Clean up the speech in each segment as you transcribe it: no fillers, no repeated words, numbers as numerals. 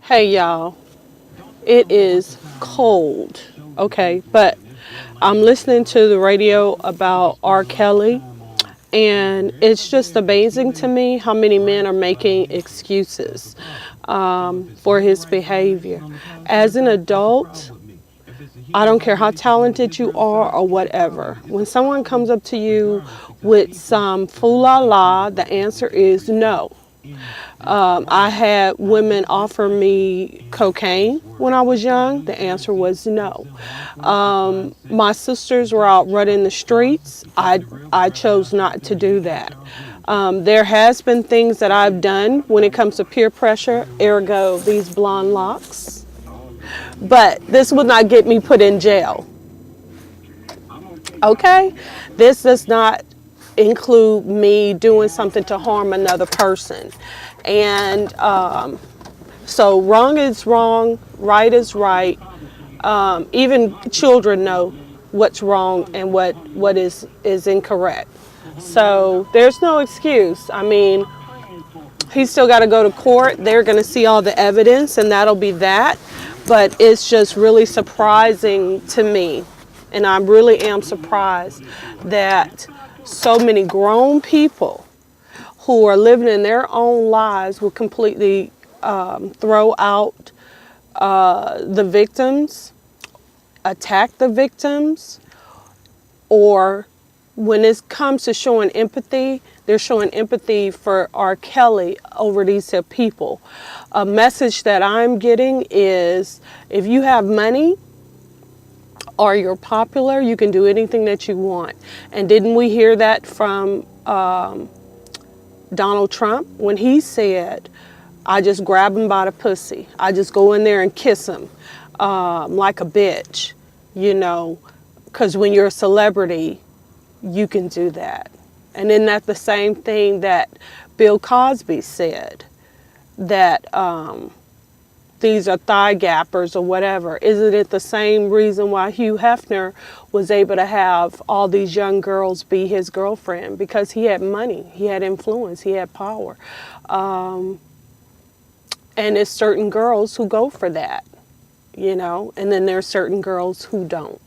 Hey y'all, it is cold, okay? But I'm listening to the radio about R. Kelly, and it's just amazing to me how many men are making excuses for his behavior. As an adult, I don't care how talented you are or whatever. When someone comes up to you with some foo la la, the answer is no. I had women offer me cocaine when I was young. The answer was no. My sisters were out running the streets. I chose not to do that. There has been things that I've done when it comes to peer pressure, ergo these blonde locks. But this would not get me put in jail. Okay? This does not include me doing something to harm another person. And so wrong is wrong, right is right. Even children know what's wrong and what is incorrect. So there's no excuse. I mean, he's still got to go to court. They're going to see all the evidence, and that'll be that. But it's just really surprising to me, and I really am surprised that so many grown people who are living in their own lives will completely throw out the victims, attack the victims, or when it comes to showing empathy, they're showing empathy for R. Kelly over these people. A message that I'm getting is if you have money or you're popular, you can do anything that you want. And didn't we hear that from Donald Trump when he said, I just grab him by the pussy. I just go in there and kiss him like a bitch, you know, because when you're a celebrity, you can do that. And isn't that the same thing that Bill Cosby said, that these are thigh gappers or whatever? Isn't it the same reason why Hugh Hefner was able to have all these young girls be his girlfriend? Because he had money, he had influence, he had power. And it's certain girls who go for that, you know, and then there's certain girls who don't.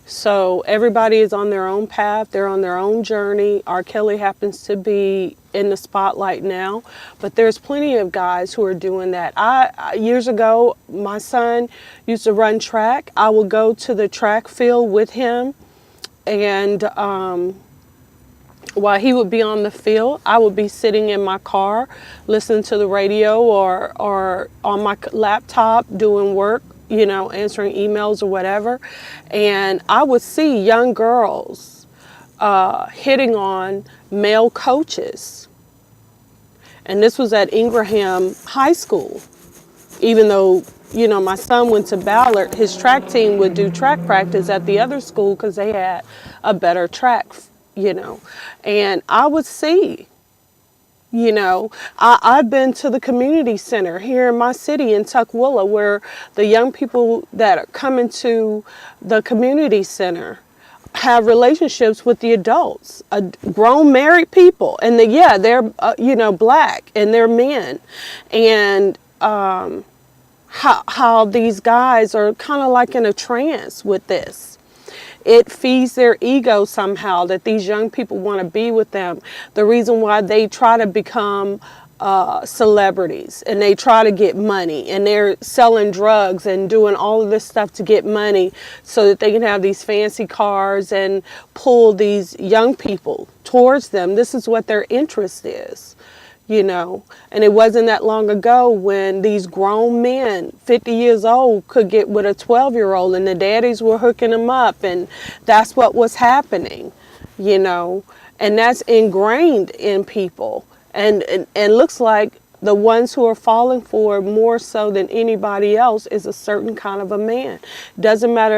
So everybody is on their own path. They're on their own journey. R. Kelly happens to be in the spotlight now, but there's plenty of guys who are doing that. Years ago, my son used to run track. I would go to the track field with him, and while he would be on the field, I would be sitting in my car, listening to the radio or on my laptop doing work, you know, answering emails or whatever. And I would see young girls hitting on male coaches. And this was at Ingraham High School. Even though, you know, my son went to Ballard, his track team would do track practice at the other school because they had a better track, you know. And I would see, you know, I've been to the community center here in my city in Tukwila, where the young people that are coming to the community center have relationships with the adults, grown married people. And they're, you know, black and they're men. And how these guys are kind of like in a trance with this. It feeds their ego somehow that these young people want to be with them. The reason why they try to become celebrities and they try to get money and they're selling drugs and doing all of this stuff to get money so that they can have these fancy cars and pull these young people towards them. This is what their interest is. You know, and it wasn't that long ago when these grown men, 50 years old, could get with a 12-year-old and the daddies were hooking them up, and that's what was happening, you know, and that's ingrained in people. And looks like the ones who are falling for it more so than anybody else is a certain kind of a man. Doesn't matter